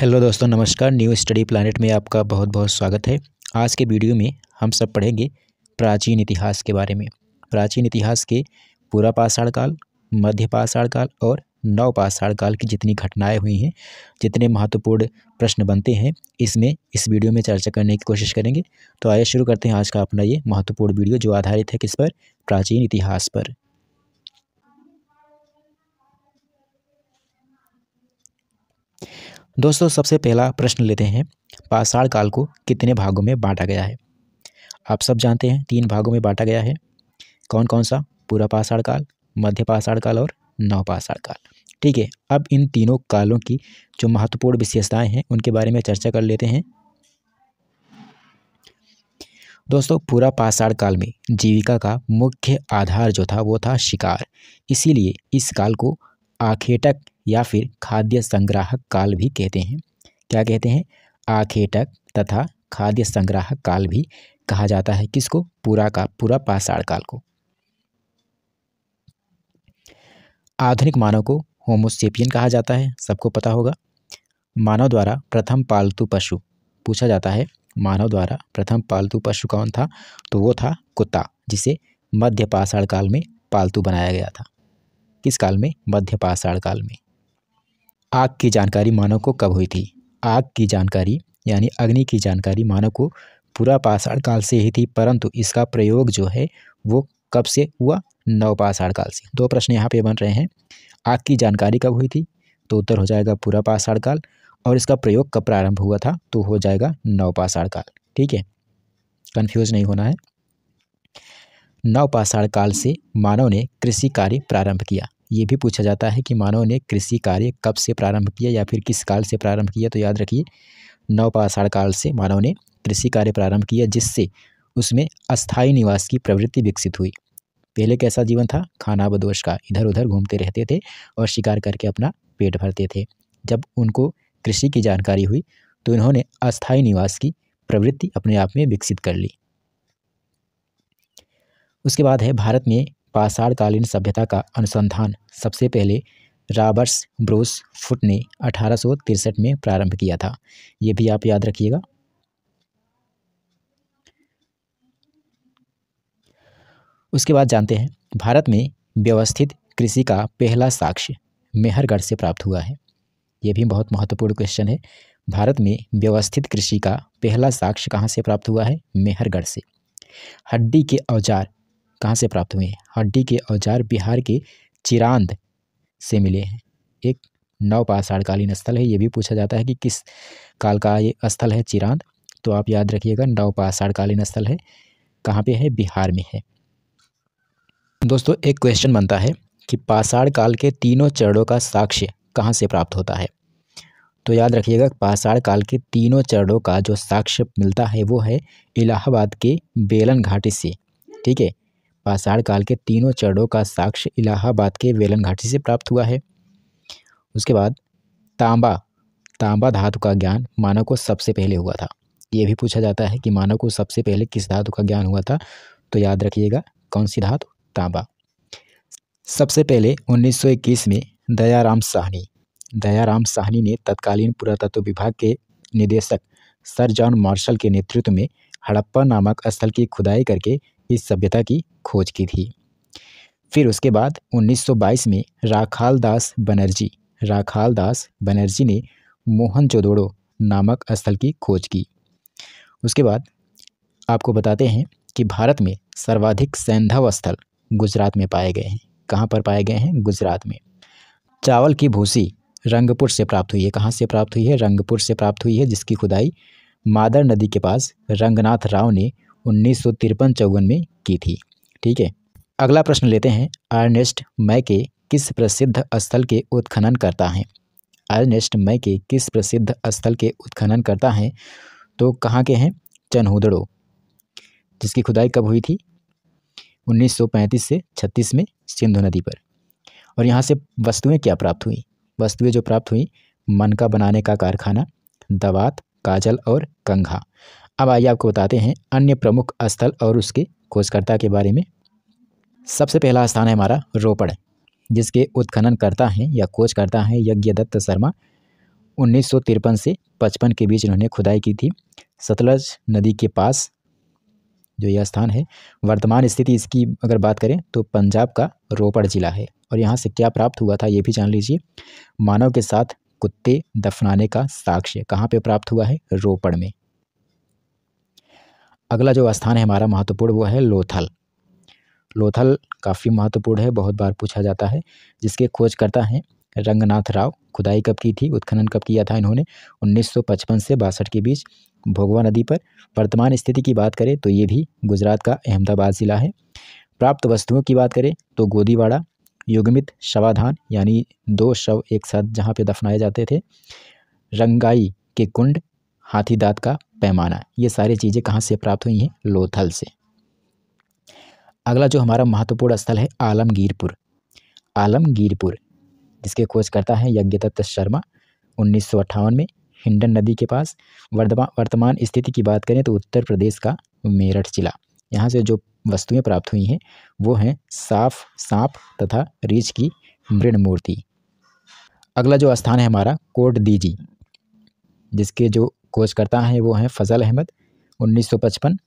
Hello दोस्तों, नमस्कार। New study planet में आपका बहुत बहुत स्वागत है। आज के वीडियो में हम सब पढ़ेंगे प्राचीन इतिहास के बारे में। प्राचीन इतिहास के पूरा पाषाण काल, मध्य पाषाण काल और नव पाषाण काल की जितनी घटनाएं हुई हैं, जितने महत्वपूर्ण प्रश्न बनते हैं, इस वीडियो में चर्चा करने की कोशिश करेंगे। तो आइए शुरू करते हैं आज का अपना ये महत्वपूर्ण वीडियो, जो आधारित है किस पर? प्राचीन इतिहास पर। दोस्तों, सबसे पहला प्रश्न लेते हैं, पाषाण काल को कितने भागों में बांटा गया है? आप सब जानते हैं 3 भागों में बांटा गया है। कौन कौन सा? पूरा पाषाण काल, मध्य पाषाण काल और नव पाषाण काल। ठीक है, अब इन तीनों कालों की जो महत्वपूर्ण विशेषताएं हैं उनके बारे में चर्चा कर लेते हैं। दोस्तों, पूरा पाषाण काल में जीविका का मुख्य आधार जो था वो था शिकार। इसीलिए इस काल को आखेटक या फिर खाद्य संग्राहक काल भी कहते हैं। क्या कहते हैं? आखेटक तथा खाद्य संग्राहक काल भी कहा जाता है। किसको? पूरा पाषाण काल को। आधुनिक मानव को होमो सेपियन कहा जाता है, सबको पता होगा। मानव द्वारा प्रथम पालतू पशु पूछा जाता है। मानव द्वारा प्रथम पालतू पशु कौन था? तो वो था कुत्ता, जिसे मध्य पाषाण काल में पालतू बनाया गया था। किस काल में? मध्य पाषाण काल में। आग की जानकारी मानव को कब हुई थी? आग की जानकारी यानी अग्नि की जानकारी मानव को पूरा पाषाण काल से ही थी, परंतु इसका प्रयोग जो है वो कब से हुआ? नव पाषाण काल से। 2 प्रश्न यहाँ पे बन रहे हैं। आग की जानकारी कब हुई थी? तो उत्तर हो जाएगा पूरा पाषाण काल। और इसका प्रयोग कब प्रारंभ हुआ था? तो हो जाएगा नव पाषाण काल। ठीक है, कंफ्यूज नहीं होना है। नव पाषाण काल से मानव ने कृषि कार्य प्रारंभ किया। ये भी पूछा जाता है कि मानव ने कृषि कार्य कब से प्रारंभ किया या फिर किस काल से प्रारंभ किया। तो याद रखिए, नव पाषाण काल से मानव ने कृषि कार्य प्रारंभ किया, जिससे उसमें अस्थायी निवास की प्रवृत्ति विकसित हुई। पहले कैसा जीवन था? खानाबदोश का, इधर उधर घूमते रहते थे और शिकार करके अपना पेट भरते थे। जब उनको कृषि की जानकारी हुई तो इन्होंने अस्थायी निवास की प्रवृत्ति अपने आप में विकसित कर ली। उसके बाद है, भारत में पाषाणकालीन सभ्यता का अनुसंधान सबसे पहले रॉबर्ट ब्रूस फुट ने 1863 में प्रारंभ किया था। ये भी आप याद रखिएगा। उसके बाद जानते हैं, भारत में व्यवस्थित कृषि का पहला साक्ष्य मेहरगढ़ से प्राप्त हुआ है। ये भी बहुत महत्वपूर्ण क्वेश्चन है। भारत में व्यवस्थित कृषि का पहला साक्ष्य कहाँ से प्राप्त हुआ है? मेहरगढ़ से। हड्डी के औजार कहाँ से प्राप्त हुए हैं? हड्डी के औजार बिहार के चिरांद से मिले हैं। एक नव पाषाणकालीन स्थल है। ये भी पूछा जाता है कि किस काल का ये स्थल है चिरांद। तो आप याद रखिएगा, नव पाषाणकालीन स्थल है। कहाँ पे है? बिहार में है। दोस्तों, एक क्वेश्चन बनता है कि पाषाण काल के तीनों चरणों का साक्ष्य कहाँ से प्राप्त होता है? तो याद रखिएगा, पाषाण काल के तीनों चरणों का जो साक्ष्य मिलता है वो है इलाहाबाद के बेलन घाटी से। ठीक है, पाषाण काल के तीनों चरणों का साक्ष्य इलाहाबाद के बेलन घाटी से प्राप्त हुआ है। उसके बाद तांबा धातु का ज्ञान मानव को सबसे पहले हुआ था। ये भी पूछा जाता है कि मानव को सबसे पहले किस धातु का ज्ञान हुआ था? तो याद रखिएगा, कौन सी धातु? तांबा। सबसे पहले 1921 में दयाराम साहनी ने तत्कालीन पुरातत्व विभाग के निदेशक सर जॉन मार्शल के नेतृत्व में हड़प्पा नामक स्थल की खुदाई करके इस सभ्यता की खोज की थी। फिर उसके बाद 1922 में राखाल दास बनर्जी ने मोहनजोदड़ो नामक स्थल की खोज की। उसके बाद आपको बताते हैं कि भारत में सर्वाधिक सैंधव स्थल गुजरात में पाए गए हैं। कहाँ पर पाए गए हैं? गुजरात में। चावल की भूसी रंगपुर से प्राप्त हुई है। कहाँ से प्राप्त हुई है? रंगपुर से प्राप्त हुई है, जिसकी खुदाई मादर नदी के पास रंगनाथ राव ने 1953-54 में की थी। ठीक है, अगला प्रश्न लेते हैं, अर्नेस्ट मैके किस प्रसिद्ध स्थल के उत्खनन करता है? अर्नेस्ट मैके किस प्रसिद्ध स्थल के उत्खनन करता है? तो कहाँ के हैं? चनहुदड़ो, जिसकी खुदाई कब हुई थी? 1935 से 36 में सिंधु नदी पर। और यहाँ से वस्तुएं क्या प्राप्त हुई? वस्तुएं जो प्राप्त हुई, मनका बनाने का कारखाना, दवात, काजल और कंघा। अब आइए आपको बताते हैं अन्य प्रमुख स्थल और उसके खोजकर्ता के बारे में। सबसे पहला स्थान है हमारा रोपड़, जिसके उत्खनन करता है या खोज करता है यज्ञदत्त शर्मा। 1953 से 55 के बीच इन्होंने खुदाई की थी। सतलज नदी के पास जो यह स्थान है, वर्तमान स्थिति इसकी अगर बात करें तो पंजाब का रोपड़ जिला है। और यहाँ से क्या प्राप्त हुआ था ये भी जान लीजिए। मानव के साथ कुत्ते दफनाने का साक्ष्य कहाँ पे प्राप्त हुआ है? रोपड़ में। अगला जो स्थान है हमारा महत्वपूर्ण वो है लोथल। लोथल काफ़ी महत्वपूर्ण है, बहुत बार पूछा जाता है। जिसके खोजकर्ता हैं रंगनाथ राव। खुदाई कब की थी, उत्खनन कब किया था इन्होंने? 1955 से 62 के बीच भोगवा नदी पर। वर्तमान स्थिति की बात करें तो ये भी गुजरात का अहमदाबाद ज़िला है। प्राप्त वस्तुओं की बात करें तो गोदीवाड़ा, युग्मित शवाधान यानी 2 शव एक साथ जहाँ पे दफनाए जाते थे, रंगाई के कुंड, हाथी दांत का पैमाना, ये सारी चीज़ें कहाँ से प्राप्त हुई हैं? लोथल से। अगला जो हमारा महत्वपूर्ण स्थल है आलमगीरपुर। आलमगीरपुर जिसके खोजकर्ता हैं यज्ञदत्त शर्मा। 1958 में हिंडन नदी के पास। वर्तमान स्थिति की बात करें तो उत्तर प्रदेश का मेरठ जिला। यहाँ से जो वस्तुएं प्राप्त हुई हैं वो हैं सांप तथा रीछ की मृण मूर्ति। अगला जो स्थान है हमारा कोट दीजी, जिसके जो खोजकर्ता हैं वो हैं फजल अहमद। 1955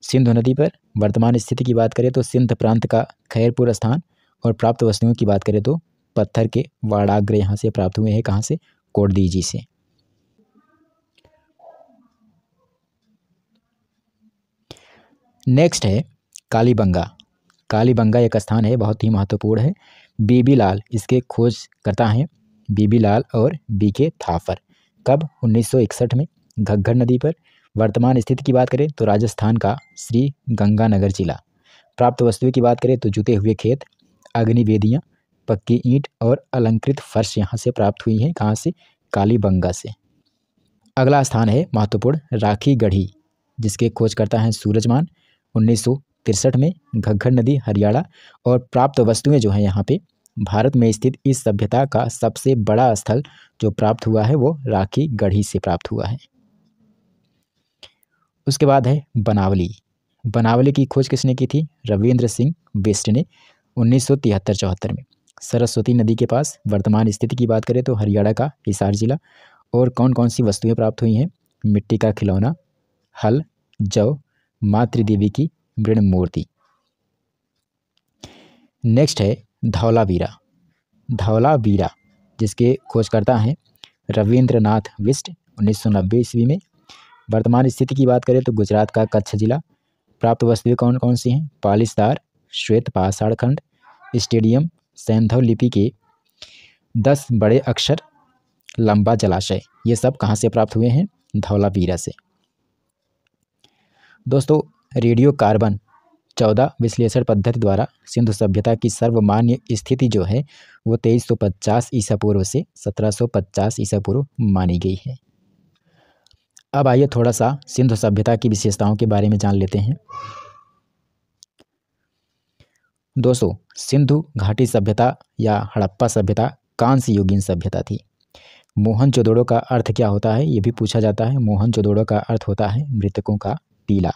सिंधु नदी पर। वर्तमान स्थिति की बात करें तो सिंध प्रांत का खैरपुर स्थान। और प्राप्त वस्तुओं की बात करें तो पत्थर के वाड़ाग्र यहाँ से प्राप्त हुए हैं। कहाँ से? कोटदीजी से। नेक्स्ट है कालीबंगा। कालीबंगा एक स्थान है, बहुत ही महत्वपूर्ण है। बीबी लाल इसके खोजकर्ता हैं, बीबी लाल और बीके थापर। कब? 1961 में घग्गर नदी पर। वर्तमान स्थिति की बात करें तो राजस्थान का श्री गंगानगर जिला। प्राप्त वस्तुओं की बात करें तो जुते हुए खेत, अग्निवेदियाँ, पक्की ईंट और अलंकृत फर्श यहाँ से प्राप्त हुई हैं। कहाँ से? कालीबंगा से। अगला स्थान है महत्वपूर्ण राखी गढ़ी, जिसके खोजकर्ता हैं सूरजमान। 1963 में घग्गर नदी हरियाणा। और प्राप्त वस्तुएं जो हैं यहाँ पे भारत में स्थित इस सभ्यता का सबसे बड़ा स्थल जो प्राप्त हुआ है वो राखी गढ़ी से प्राप्त हुआ है। उसके बाद है बनावली। बनावली की खोज किसने की थी? रविंद्र सिंह बिष्ट ने 1973-74 में सरस्वती नदी के पास। वर्तमान स्थिति की बात करें तो हरियाणा का हिसार जिला। और कौन कौन सी वस्तुएं प्राप्त हुई हैं? मिट्टी का खिलौना, हल, जौ, मातृदेवी की मृण मूर्ति। नेक्स्ट है धौलावीरा। धौलावीरा जिसके खोजकर्ता हैं रविंद्रनाथ बिष्ट। 1990 ईस्वी में। वर्तमान स्थिति की बात करें तो गुजरात का कच्छ जिला। प्राप्त वस्तुएं कौन कौन सी हैं? पालिस्तार, श्वेत पाषाण खंड, स्टेडियम, सैंधव लिपि के 10 बड़े अक्षर, लंबा जलाशय, ये सब कहाँ से प्राप्त हुए हैं? धौलावीरा से। दोस्तों रेडियो कार्बन 14 विश्लेषण पद्धति द्वारा सिंधु सभ्यता की सर्वमान्य स्थिति जो है वो 2350 ईसा पूर्व से 1750 ईसा पूर्व मानी गई है। अब आइए थोड़ा सा सिंधु सभ्यता की विशेषताओं के बारे में जान लेते हैं। दोस्तों सिंधु घाटी सभ्यता या हड़प्पा सभ्यता कांस्य युगीन सभ्यता थी। मोहनजोदड़ो का अर्थ क्या होता है ये भी पूछा जाता है। मोहनजोदड़ो का अर्थ होता है मृतकों का टीला।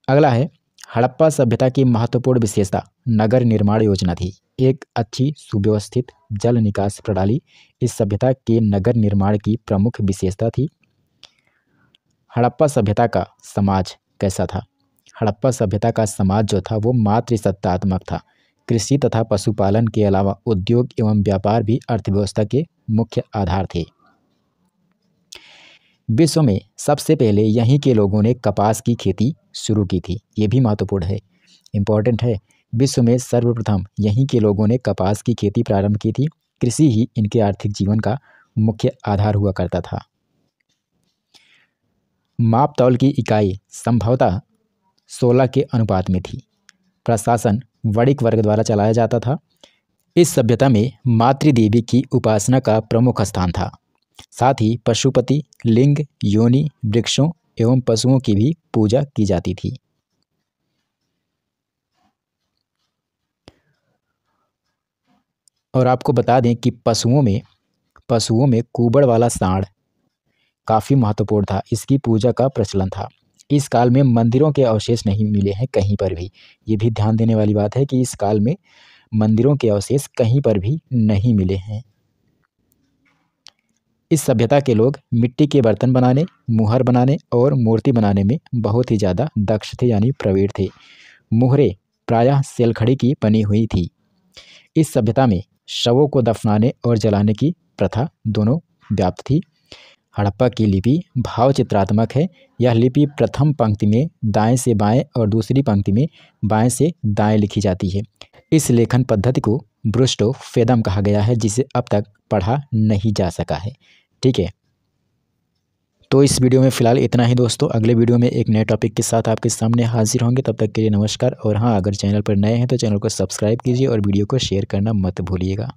अगला है हड़प्पा सभ्यता की महत्वपूर्ण विशेषता नगर निर्माण योजना थी। एक अच्छी सुव्यवस्थित जल निकास प्रणाली इस सभ्यता के नगर निर्माण की प्रमुख विशेषता थी। हड़प्पा सभ्यता का समाज कैसा था? हड़प्पा सभ्यता का समाज जो था वो मातृसत्तात्मक था। कृषि तथा पशुपालन के अलावा उद्योग एवं व्यापार भी अर्थव्यवस्था के मुख्य आधार थे। विश्व में सबसे पहले यहीं के लोगों ने कपास की खेती शुरू की थी। ये भी महत्वपूर्ण है, इम्पॉर्टेंट है। विश्व में सर्वप्रथम यहीं के लोगों ने कपास की खेती प्रारंभ की थी। कृषि ही इनके आर्थिक जीवन का मुख्य आधार हुआ करता था। माप तौल की इकाई संभवतः 16 के अनुपात में थी। प्रशासन वणिक वर्ग द्वारा चलाया जाता था। इस सभ्यता में मातृदेवी की उपासना का प्रमुख स्थान था। साथ ही पशुपति, लिंग, योनि, वृक्षों एवं पशुओं की भी पूजा की जाती थी। और आपको बता दें कि पशुओं में कुबड़ वाला सांड काफ़ी महत्वपूर्ण था। इसकी पूजा का प्रचलन था। इस काल में मंदिरों के अवशेष नहीं मिले हैं कहीं पर भी। ये भी ध्यान देने वाली बात है कि इस काल में मंदिरों के अवशेष कहीं पर भी नहीं मिले हैं। इस सभ्यता के लोग मिट्टी के बर्तन बनाने, मुहर बनाने और मूर्ति बनाने में बहुत ही ज़्यादा दक्ष थे, यानी प्रवीण थे। मुहरें प्रायः सेलखड़ी की बनी हुई थी। इस सभ्यता में शवों को दफनाने और जलाने की प्रथा दोनों व्याप्त थी। हड़प्पा की लिपि भाव चित्रात्मक है। यह लिपि प्रथम पंक्ति में दाएं से बाएं और दूसरी पंक्ति में बाएं से दाएं लिखी जाती है। इस लेखन पद्धति को ब्रुस्टो फेदम कहा गया है, जिसे अब तक पढ़ा नहीं जा सका है। ठीक है, तो इस वीडियो में फ़िलहाल इतना ही दोस्तों। अगले वीडियो में एक नए टॉपिक के साथ आपके सामने हाजिर होंगे। तब तक के लिए नमस्कार। और हाँ, अगर चैनल पर नए हैं तो चैनल को सब्सक्राइब कीजिए और वीडियो को शेयर करना मत भूलिएगा।